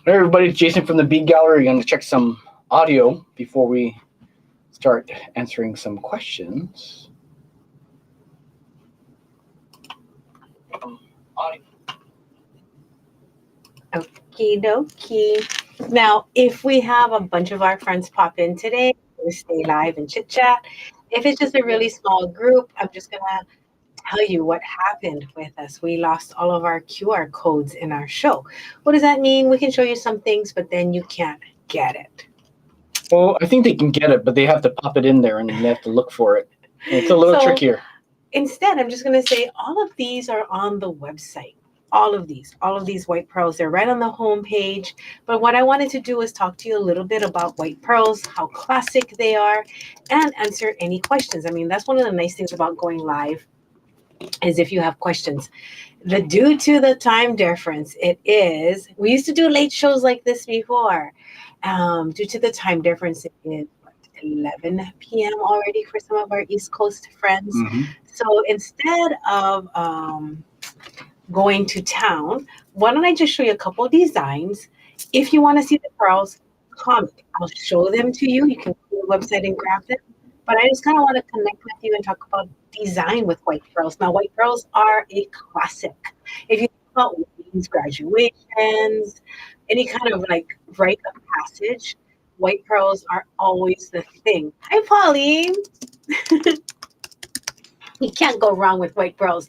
Hey everybody, Jason from the Bead Gallery. I'm going to check some audio before we start answering some questions. Okie dokie. Now, if we have a bunch of our friends pop in today, we stay live and chit chat. If it's just a really small group, I'm just gonna tell you what happened with us. We lost all of our QR codes in our show. What does that mean? We can show you some things, but then you can't get it. Well, I think they can get it, but they have to pop it in there and they have to look for it. And it's a little trickier. Instead, I'm just going to say all of these are on the website. All of these white pearls, they're right on the home page. But what I wanted to do is talk to you a little bit about white pearls, how classic they are, and answer any questions. I mean, that's one of the nice things about going live is if you have questions. Due to the time difference, we used to do late shows like this before. Due to the time difference, it is 11 p.m. already for some of our East Coast friends. Mm-hmm. So instead of going to town, why don't I just show you a couple of designs? If you want to see the pearls, comment. I'll show them to you. You can go to the website and grab them. But I just kind of want to connect with you and talk about design with white pearls. Now, white pearls are a classic. If you think about weddings, graduations, any kind of like rite of passage, white pearls are always the thing. Hi, Pauline. You can't go wrong with white pearls.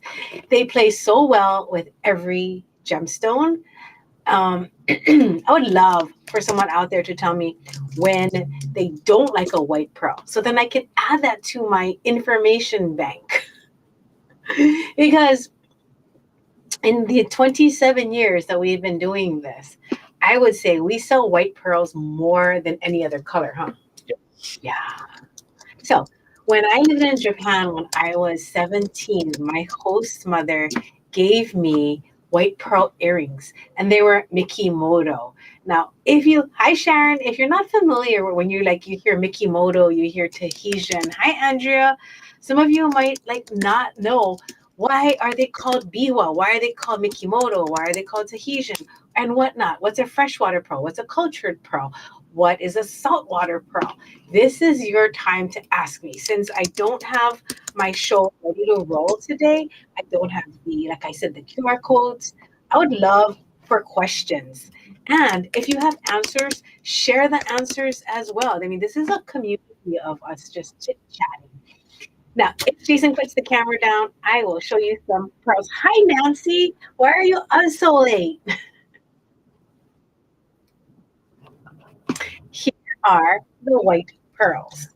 They play so well with every gemstone. I would love for someone out there to tell me when they don't like a white pearl. So then I can add that to my information bank. Because in the 27 years that we've been doing this, I would say we sell white pearls more than any other color, huh? Yeah. So when I lived in Japan when I was 17, my host mother gave me white pearl earrings, and they were Mikimoto. Now, hi Sharon, if you're not familiar with when you hear Mikimoto, you hear Tahitian. Hi Andrea. Some of you might not know why are they called biwa? Why are they called Mikimoto? Why are they called Tahitian? And whatnot. What's a freshwater pearl? What's a cultured pearl? What is a saltwater pearl? This is your time to ask me. Since I don't have my show ready to roll today, I don't have like I said, the QR codes. I would love for questions. And if you have answers, share the answers as well. I mean, this is a community of us just chit chatting. Now, if Jason puts the camera down, I will show you some pearls. Hi, Nancy. Why are you up so late? Here are the white pearls.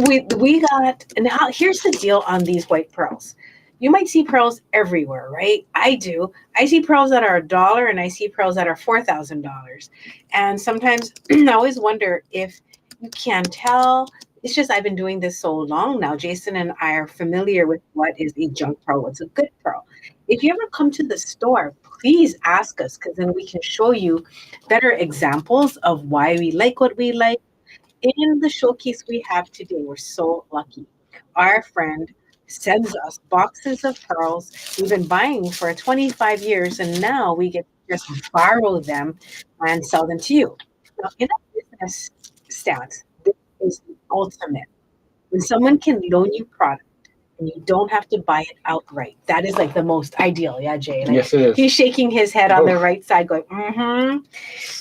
We got, and now here's the deal on these white pearls. You might see pearls everywhere, right? I do. I see pearls that are $1 and I see pearls that are $4,000. And sometimes I always wonder if you can tell. It's just I've been doing this so long now. Jason and I are familiar with what is a junk pearl, what's a good pearl. If you ever come to the store, please ask us because then we can show you better examples of why we like what we like. In the showcase we have today, we're so lucky. Our friend sends us boxes of pearls. We've been buying for 25 years, and now we get to just borrow them and sell them to you. Now, in a business stance, this is the ultimate. When someone can loan you product and you don't have to buy it outright, that is like the most ideal. Yeah, Jay. Yes, it is. He's shaking his head on the right side, going, mm-hmm.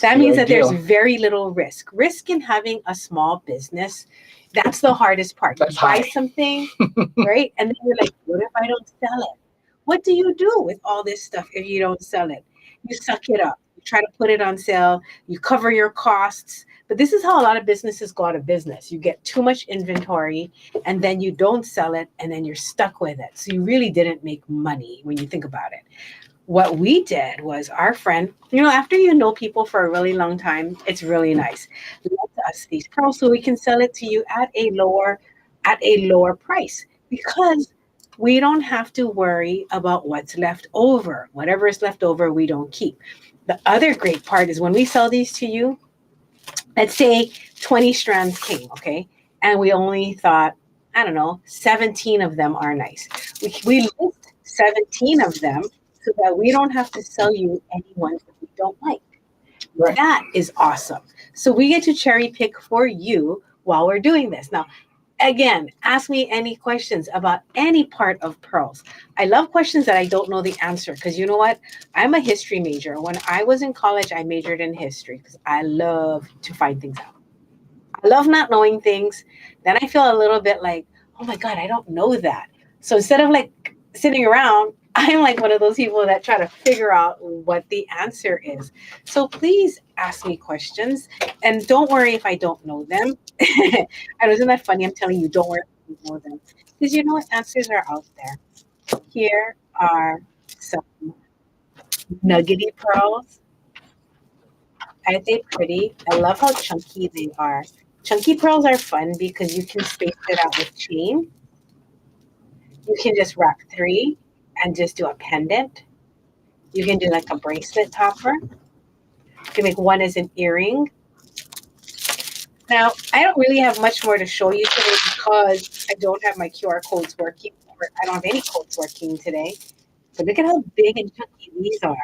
That means that there's very little risk. Risk in having a small business, that's the hardest part. You buy something, right? And then you're like, what if I don't sell it? What do you do with all this stuff if you don't sell it? You suck it up. You try to put it on sale. You cover your costs. But this is how a lot of businesses go out of business. You get too much inventory and then you don't sell it and then you're stuck with it. So you really didn't make money when you think about it. What we did was our friend, after you know people for a really long time, it's really nice. Lent us these pearls so we can sell it to you at a lower price because we don't have to worry about what's left over. Whatever is left over, we don't keep. The other great part is when we sell these to you, let's say 20 strands came, okay? And we only thought, 17 of them are nice. We list 17 of them so that we don't have to sell you any ones that we don't like. Right. That is awesome. So we get to cherry pick for you while we're doing this. Now, again, ask me any questions about any part of pearls. I love questions that I don't know the answer because you know what? I'm a history major. When I was in college, I majored in history because I love to find things out. I love not knowing things. Then I feel a little bit like, oh my God, I don't know that. So instead of like sitting around, I'm like one of those people that try to figure out what the answer is. So please ask me questions and don't worry if I don't know them. And isn't that funny? I'm telling you, don't worry if you don't know them. Because you know what? Answers are out there. Here are some nuggety pearls. Aren't they pretty? I love how chunky they are. Chunky pearls are fun because you can space it out with chain. You can just wrap 3 and just do a pendant. You can do like a bracelet topper. You can make one as an earring. Now, I don't really have much more to show you today because I don't have my QR codes working, or I don't have any codes working today. But look at how big and chunky these are.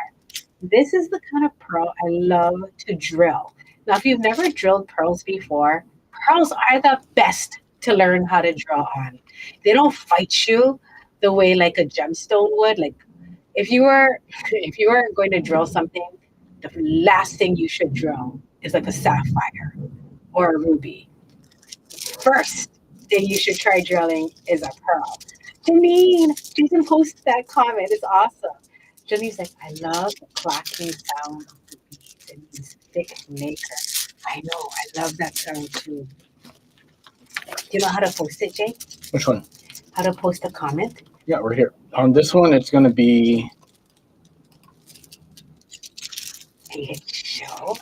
This is the kind of pearl I love to drill. Now, if you've never drilled pearls before, pearls are the best to learn how to drill on. They don't fight you the way like a gemstone would. Like if you were going to drill something, the last thing you should drill is like a sapphire or a ruby. First thing you should try drilling is a pearl. Janine, Jason posted that comment. It's awesome. Janine's like, I love the clacking sound of the beads and these thick nacre. I know, I love that sound too. Do you know how to post it, Jay? Which one? How to post a comment? Yeah, we're here. On this one, it's going to be... And you hit show.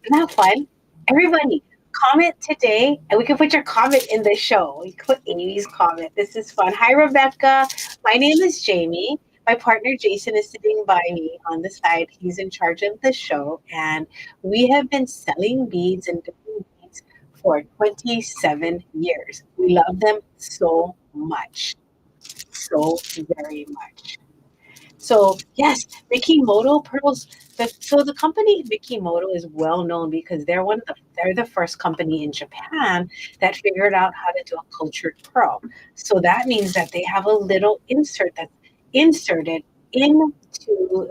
Isn't that fun? Everybody, comment today, and we can put your comment in the show. We can put Amy's comment. This is fun. Hi, Rebecca. My name is Jamie. My partner Jason is sitting by me on the side. He's in charge of the show, and we have been selling beads and doing beads for 27 years. We love them so much, so very much. So yes, Mikimoto pearls. So the company Mikimoto is well known because they're the first company in Japan that figured out how to do a cultured pearl. So that means that they have a little insert that's inserted into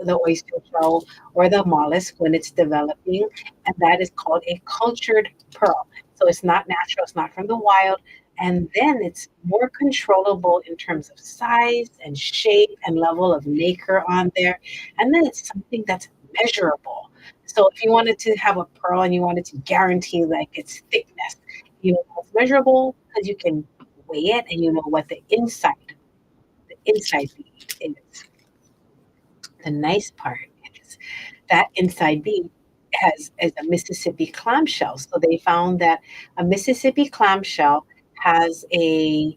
the oyster shell or the mollusk when it's developing, and that is called a cultured pearl. So it's not natural, it's not from the wild, and then it's more controllable in terms of size and shape and level of nacre on there, and then it's something that's measurable. So if you wanted to have a pearl and you wanted to guarantee like its thickness, you know it's measurable because you can weigh it and you know what the inside bead is. The nice part is that inside bead is a Mississippi clamshell. So they found that a Mississippi clamshell has a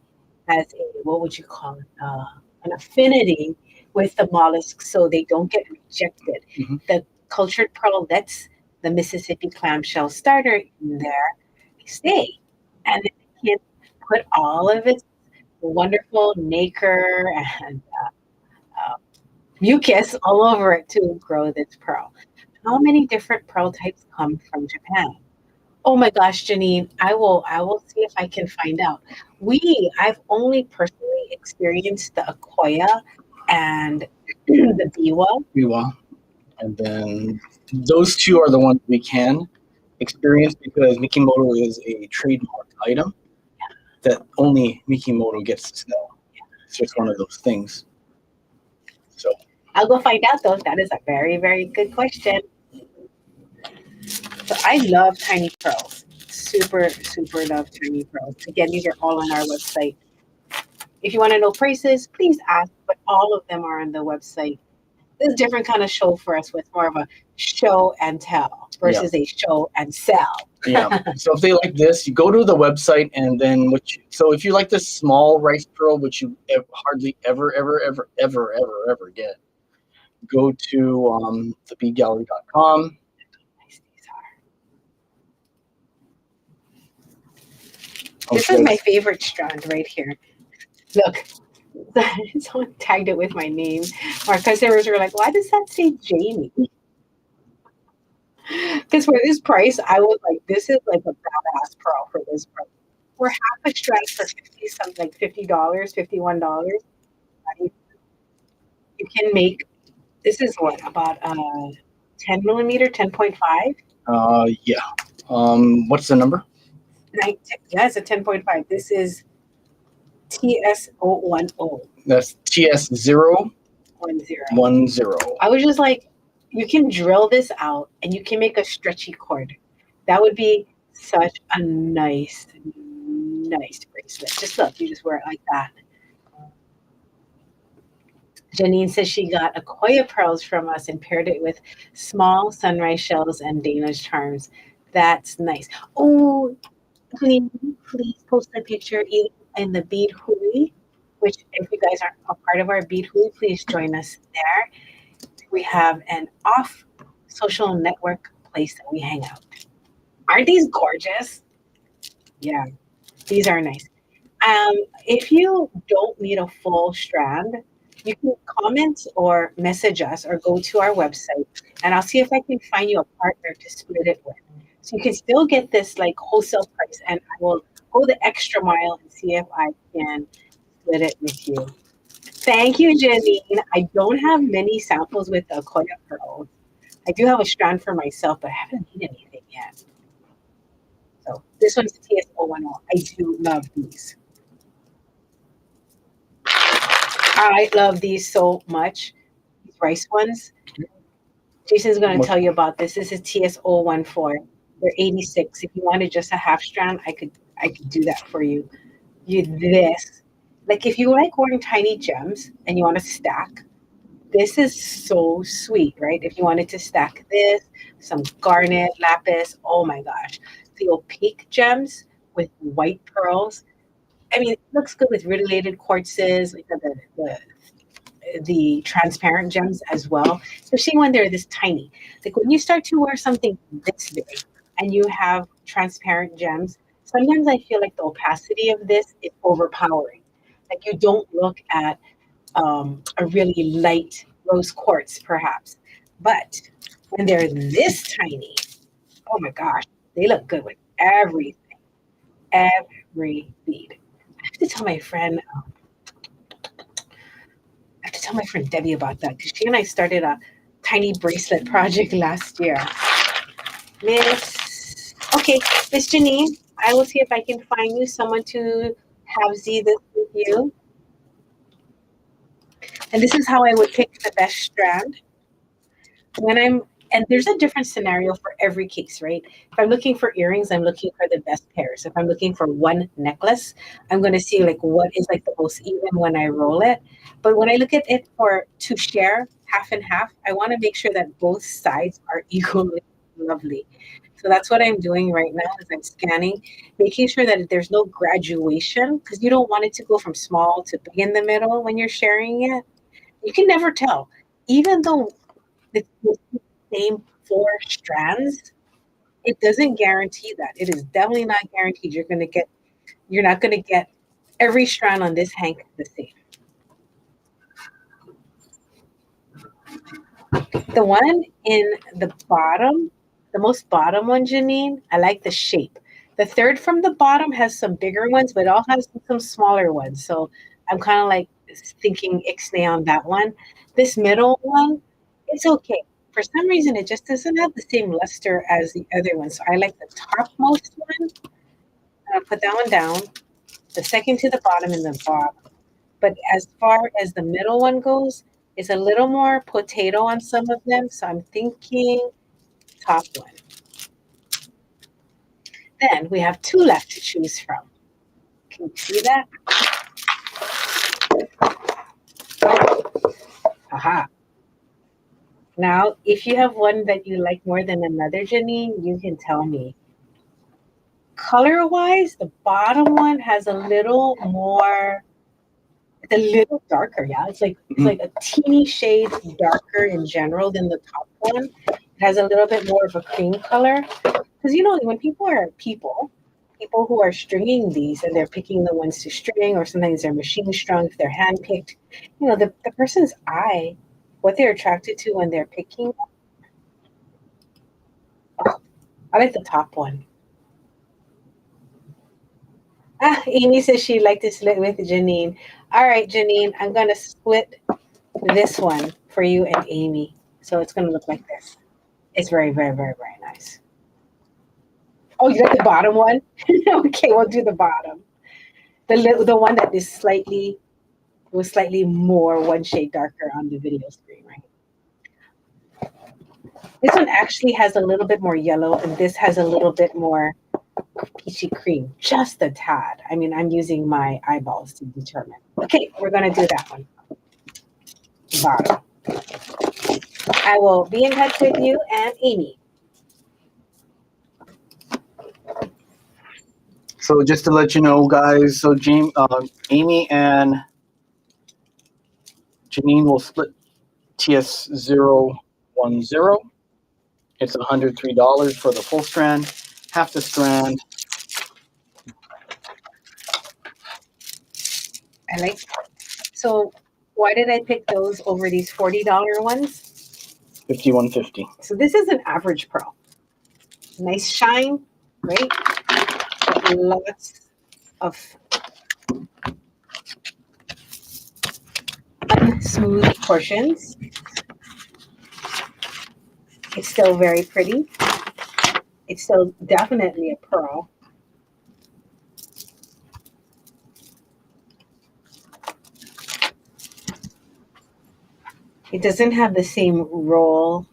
what would you call it? An affinity with the mollusk, so they don't get rejected. Mhm. The cultured pearl lets the Mississippi clamshell starter in there stay, and it can put all of its wonderful nacre and uh, mucus all over it to grow this pearl. How many different pearl types come from Japan? Oh my gosh, Janine, I will see if I can find out. I've only personally experienced the Akoya and the Biwa. Miwa. And then those two are the ones we can experience because Mikimoto is a trademarked item that only Mikimoto gets to sell. It's just one of those things. So I'll go find out though. That is a very, very good question. So I love tiny pearls. Super, super love tiny pearls. Again, these are all on our website. If you want to know prices, please ask, but all of them are on the website. This is a different kind of show for us with more of a show and tell versus a show and sell. yeah. So if they like this, you go to the website and then so if you like this small rice pearl, which you hardly ever get, go to the beadgallery.com. Nice these are. This is Okay. my favorite strand right here. Look, someone tagged it with my name. Our customers were like, why does that say Jamie? Because for this price, I was like, this is like a badass pearl for this price. For half a strand for 50, something like $50, $51. You you can make this is what about 10 millimeter, 10.5? Yeah. What's the number? Yeah, it's a 10.5. This is TS010. That's TS010. 10. I was just like, you can drill this out and you can make a stretchy cord. That would be such a nice, nice bracelet. Just look, you just wear it like that. Janine says she got Akoya pearls from us and paired it with small sunrise shells and Dana's charms. That's nice. Oh, please post a picture in the Bead Hui, which if you guys aren't a part of our Bead Hui, please join us there. We have an off social network place that we hang out. Aren't these gorgeous? Yeah, these are nice. If you don't need a full strand, you can comment or message us or go to our website and I'll see if I can find you a partner to split it with. So you can still get this like wholesale price and I will go the extra mile and see if I can split it with you. Thank you, Janine. I don't have many samples with the Koya pearls. I do have a strand for myself, but I haven't made anything yet. So this one's TS010. I do love these. I love these so much. These rice ones. Jason's going to tell you about this. This is TS014. They're 86. If you wanted just a half strand, I could do that for you. This. Like if you like wearing tiny gems and you want to stack, this is so sweet, right? If you wanted to stack this, some garnet, lapis, oh my gosh. The opaque gems with white pearls. I mean, it looks good with related quartzes, like the transparent gems as well, especially when they're this tiny. Like when you start to wear something this big and you have transparent gems, sometimes I feel like the opacity of this is overpowering. Like you don't look at a really light rose quartz, perhaps. But when they're this tiny, oh my gosh, they look good with everything, every bead. I have to tell my friend I have to tell my friend Debbie about that because she and I started a tiny bracelet project last year. Okay, Miss Janine, I will see if I can find you someone to have Z this with you. And this is how I would pick the best strand. And there's a different scenario for every case, right? If I'm looking for earrings, I'm looking for the best pairs. If I'm looking for one necklace, I'm going to see like what is like the most even when I roll it. But when I look at it for to share half and half, I want to make sure that both sides are equally lovely. So that's what I'm doing right now is I'm scanning, making sure that there's no graduation because you don't want it to go from small to big in the middle when you're sharing it. You can never tell. Even though it's the same four strands, it doesn't guarantee that. It is definitely not guaranteed you're not gonna get every strand on this hank the same. The one in the bottom, the most bottom one, Janine, I like the shape. The third from the bottom has some bigger ones, but it all has some smaller ones. So I'm kind of like thinking ixnay on that one. This middle one, it's okay. For some reason, it just doesn't have the same luster as the other one. So I like the topmost one. I'll put that one down. The second to the bottom and the bottom. But as far as the middle one goes, it's a little more potato on some of them. So I'm thinking top one. Then we have two left to choose from. Can you see that? Aha. Now, if you have one that you like more than another, Janine, you can tell me. Color-wise, the bottom one has a little more, it's a little darker, yeah. It's like a teeny shade darker in general than the top one. It has a little bit more of a cream color. Because when people who are stringing these and they're picking the ones to string, or sometimes they're machine strung, if they're hand picked, the person's eye, what they're attracted to when they're picking, Oh, I like the top one. Amy says she'd like to split with Janine. All right, Janine, I'm going to split this one for you and Amy. So it's going to look like this. It's very, very, very, very nice. Oh, you like the bottom one? Okay, we'll do the bottom. The one that is slightly was slightly more one shade darker on the video screen, right? This one actually has a little bit more yellow, and this has a little bit more peachy cream, just a tad. I mean, I'm using my eyeballs to determine. Okay, we're gonna do that one. Bottom. I will be in touch with you and Amy. So just to let you know, guys, so Amy and Janine will split TS010. It's $103 for the full strand. Half the strand, I like. So why did I pick those over these $40 ones? $51.50. So this is an average pearl. Nice shine, right? But lots of smooth portions. It's still very pretty. It's still definitely a pearl. It doesn't have the same roll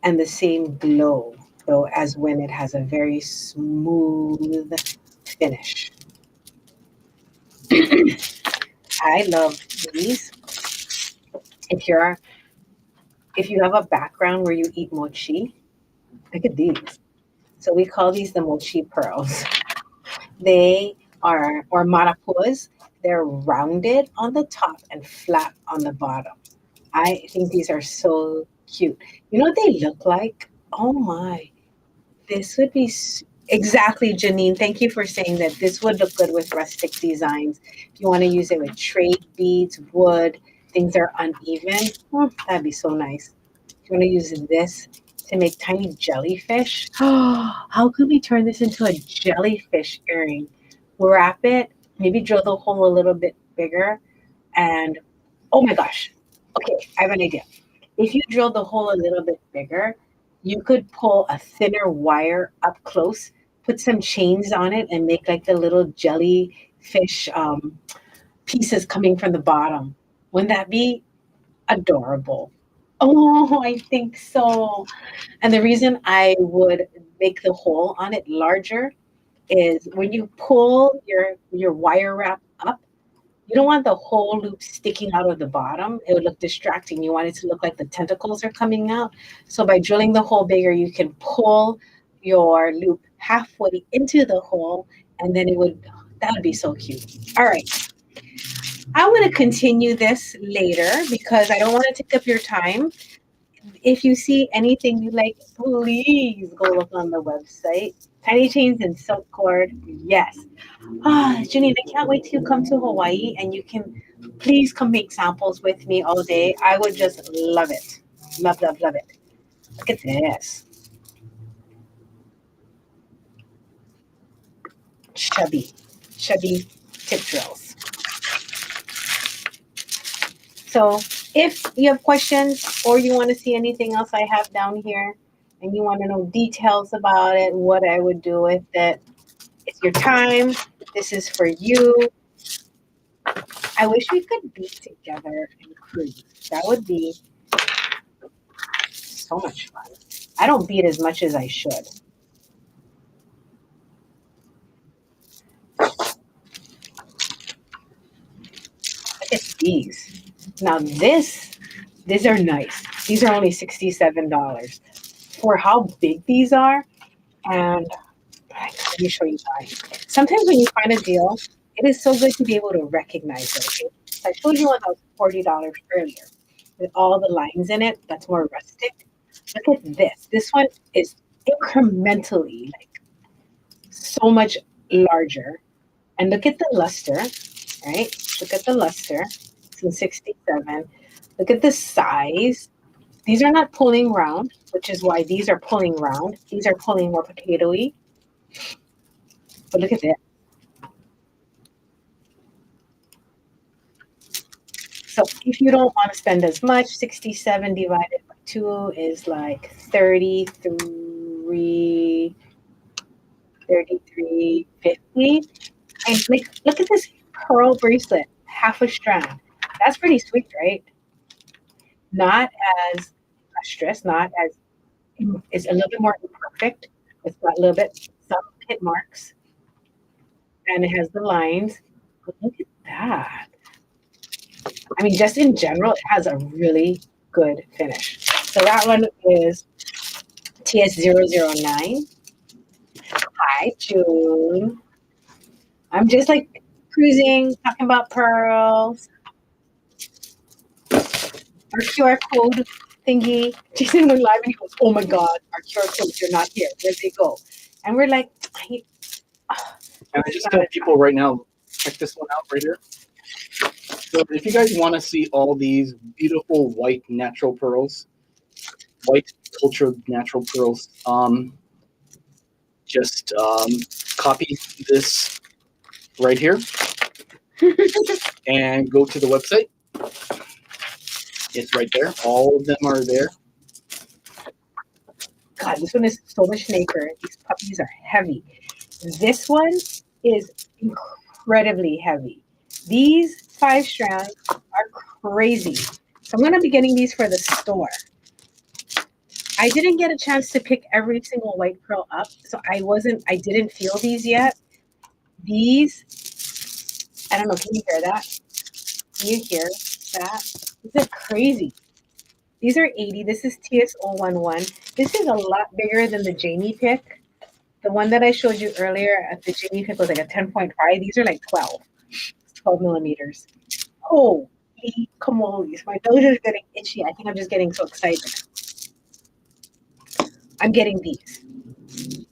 and the same glow, though, as when it has a very smooth finish. I love these. If you have a background where you eat mochi, look at these. So we call these the mochi pearls. They are, or marapuas, they're rounded on the top and flat on the bottom. I think these are so cute. You know what they look like? Oh my, this would be exactly, Janine. Thank you for saying that this would look good with rustic designs. If you want to use it with trade beads, wood, things are uneven, that'd be so nice. If you want to use this to make tiny jellyfish, how could we turn this into a jellyfish earring? Wrap it, maybe drill the hole a little bit bigger, and oh my gosh. Okay, I have an idea. If you drill the hole a little bit bigger, you could pull a thinner wire up close, put some chains on it, and make like the little jellyfish pieces coming from the bottom. Wouldn't that be adorable? Oh, I think so. And the reason I would make the hole on it larger is when you pull your wire wrap up, you don't want the whole loop sticking out of the bottom. It would look distracting. You want it to look like the tentacles are coming out. So by drilling the hole bigger, you can pull your loop halfway into the hole, and then that would be so cute. All right. I'm going to continue this later because I don't want to take up your time. If you see anything you like, please go look on the website. Tiny chains and silk cord, yes. Janine, I can't wait till you come to Hawaii and you can please come make samples with me all day. I would just love it. Love, love, love it. Look at this. Chubby tip drills. So if you have questions or you want to see anything else I have down here and you want to know details about it, what I would do with it, it's your time. This is for you. I wish we could be together and cruise. That would be so much fun. I don't beat as much as I should. Look at these. Now these are nice. These are only $67 for how big these are. And let me show you why. Sometimes when you find a deal, it is so good to be able to recognize it. Okay? So I showed you one that was $40 earlier with all the lines in it. That's more rustic. Look at this. This one is incrementally like so much larger. And look at the luster, right? Look at the luster. It's in 67. Look at the size. These are not pulling round, which is why these are pulling round. These are pulling more potatoey. But look at this. So if you don't want to spend as much, 67 divided by 2 is like 33, 33.50. And like, look at this pearl bracelet, half a strand. That's pretty sweet, right? Not as lustrous, not as, it's a little bit more imperfect. It's got a little bit, some hit marks, and it has the lines. But look at that. I mean, just in general, it has a really good finish. So that one is TS009. Hi, June. I'm just like cruising, talking about pearls. Our QR code thingy. Jason went live and he goes, oh my God, our QR codes are not here. Where'd they go? And we're like, and I just tell people right now, check this one out right here. So if you guys want to see all these beautiful white natural pearls, white cultured natural pearls, just copy this right here and go to the website. It's right there. All of them are there. God, this one is so much nacre. These puppies are heavy. This one is incredibly heavy. These 5 strands are crazy. So I'm going to be getting these for the store. I didn't get a chance to pick every single white pearl up, so I didn't feel these yet. These, I don't know, can you hear that? Can you hear that? These are crazy. These are 80. This is TS011. This is a lot bigger than the Jamie pick. The one that I showed you earlier at the Jamie pick was like a 10.5. These are like 12 millimeters. Holy camolies. My nose is getting itchy. I think I'm just getting so excited. I'm getting these.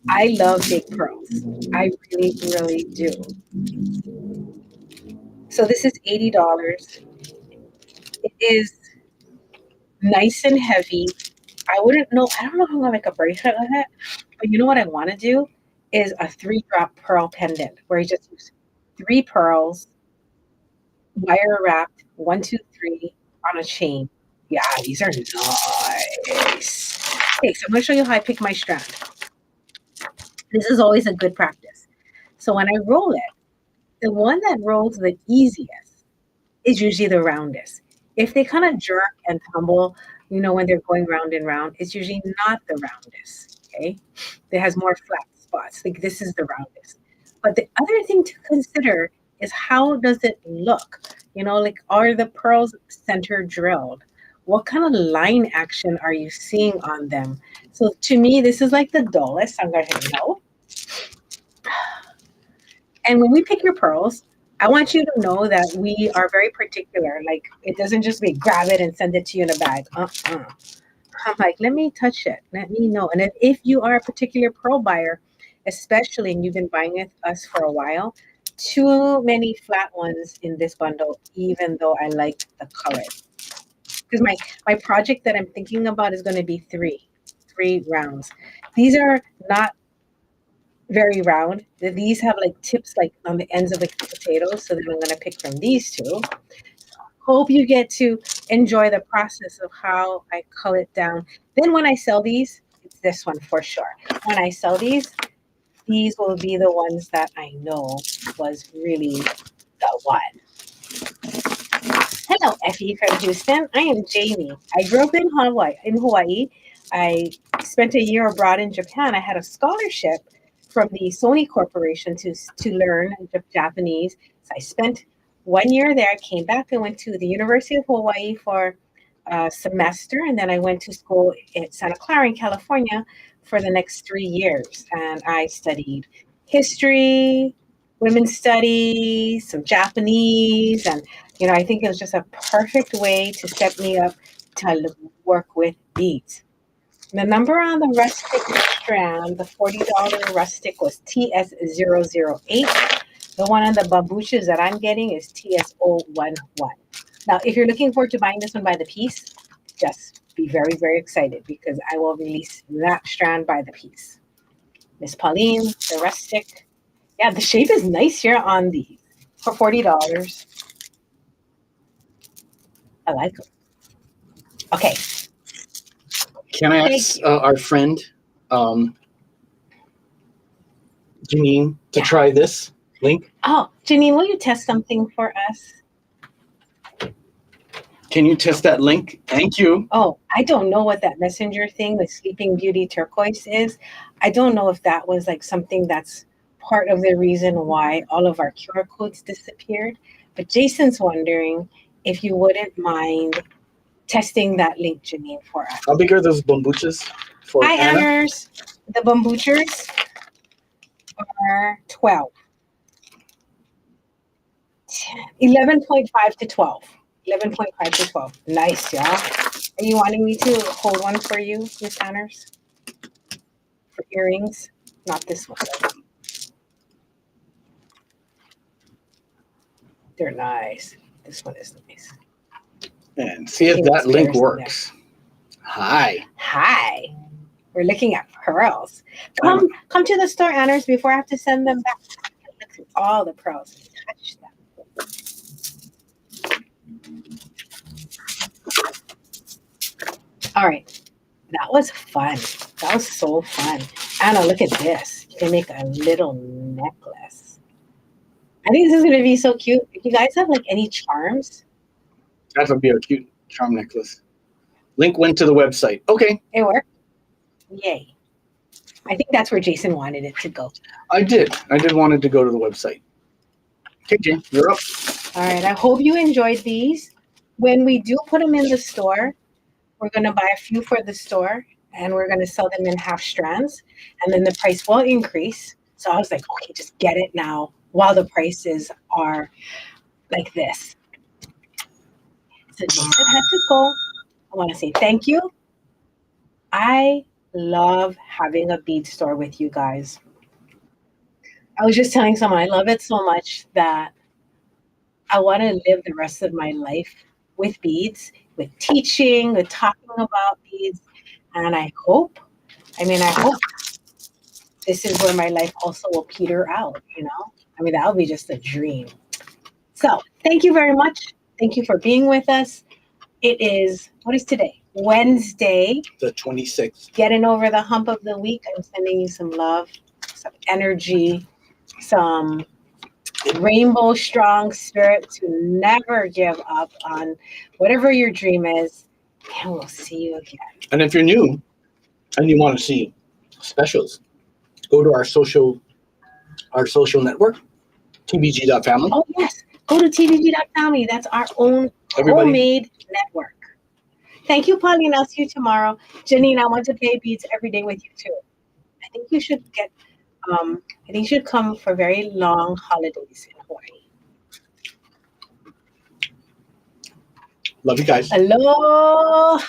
I love big pearls. I really, really do. So this is $80. It is nice and heavy. I don't know if I'm gonna make a bracelet with it, but you know what I want to do is a 3-drop pearl pendant where you just use 3 pearls, wire wrapped, 1, 2, 3 on a chain. Yeah, these are nice. Okay, so I'm gonna show you how I pick my strand. This is always a good practice. So when I roll it, the one that rolls the easiest is usually the roundest. If they kind of jerk and tumble, you know, when they're going round and round, it's usually not the roundest, okay? It has more flat spots. Like this is the roundest. But the other thing to consider is how does it look? You know, like are the pearls center drilled? What kind of line action are you seeing on them? So to me, this is like the dullest. I'm going to hit no. And when we pick your pearls, I want you to know that we are very particular. Like it doesn't just be grab it and send it to you in a bag. I'm like, let me touch it. Let me know. And if you are a particular pearl buyer, especially, and you've been buying with us for a while, too many flat ones in this bundle, even though I like the color. Because my project that I'm thinking about is going to be three rounds. These are not very round. These have like tips like on the ends of the potatoes. So then I'm going to pick from these 2. Hope you get to enjoy the process of how I cull it down. Then when I sell these, it's this one for sure. When I sell these will be the ones that I know was really the one. Hello, Effie from Houston. I am Jamie. I grew up in Hawaii. I spent a year abroad in Japan. I had a scholarship from the Sony Corporation to learn Japanese. So I spent 1 year there. I came back. I went to the University of Hawaii for a semester, and then I went to school at Santa Clara in California for the next 3 years. And I studied history, women's studies, some Japanese, and you know, I think it was just a perfect way to set me up to work with beads. The number on the rustic strand, the $40 rustic, was TS008. The one on the bambuchas that I'm getting is TS011. Now, if you're looking forward to buying this one by the piece, just be very, very excited because I will release that strand by the piece. Miss Pauline, the rustic. Yeah, the shape is nice here on these for $40. I like them. Okay. Can I ask our friend Janine to try this link? Oh, Janine, will you test something for us? Can you test that link? Thank you. Oh, I don't know what that messenger thing, the Sleeping Beauty turquoise is. I don't know if that was like something that's part of the reason why all of our QR codes disappeared. But Jason's wondering if you wouldn't mind testing that link, Janine, for us. How big are those bambuchas for Hi, Anna? Anners. The bambuchers are 12. 11.5 to 12. 11.5 to 12. Nice, y'all. Are you wanting me to hold one for you, Miss Anners? For earrings? Not this one. They're nice. This one is nice. And see if that link works. Hi. Hi. We're looking at pearls. Come to the store, Anners, before I have to send them back. Look through all the pearls. Touch them. All right. That was fun. That was so fun. Anna, look at this. You can make a little necklace. I think this is going to be so cute. If you guys have like any charms. That would be a cute charm necklace. Link went to the website. Okay. It worked. Yay. I think that's where Jason wanted it to go. I did want it to go to the website. Okay, Jane, you're up. All right. I hope you enjoyed these. When we do put them in the store, we're going to buy a few for the store and we're going to sell them in half strands. And then the price will increase. So I was like, okay, just get it now while the prices are like this. So Jason had to go. I want to say thank you. I love having a bead store with you guys. I was just telling someone I love it so much that I want to live the rest of my life with beads, with teaching, with talking about beads. And I hope this is where my life also will peter out, you know? I mean, that would be just a dream. So thank you very much. Thank you for being with us. It is, what is today? Wednesday. The 26th. Getting over the hump of the week. I'm sending you some love, some energy, some rainbow strong spirit to never give up on whatever your dream is. And we'll see you again. And if you're new and you want to see specials, go to our social network, tbg.family. Oh, yes. Go to tbg.family. That's our own homemade network. Thank you, Pauline. I'll see you tomorrow. Janine, I want to play beads every day with you, too. I think you should get, I think you should come for very long holidays in Hawaii. Love you guys. Aloha.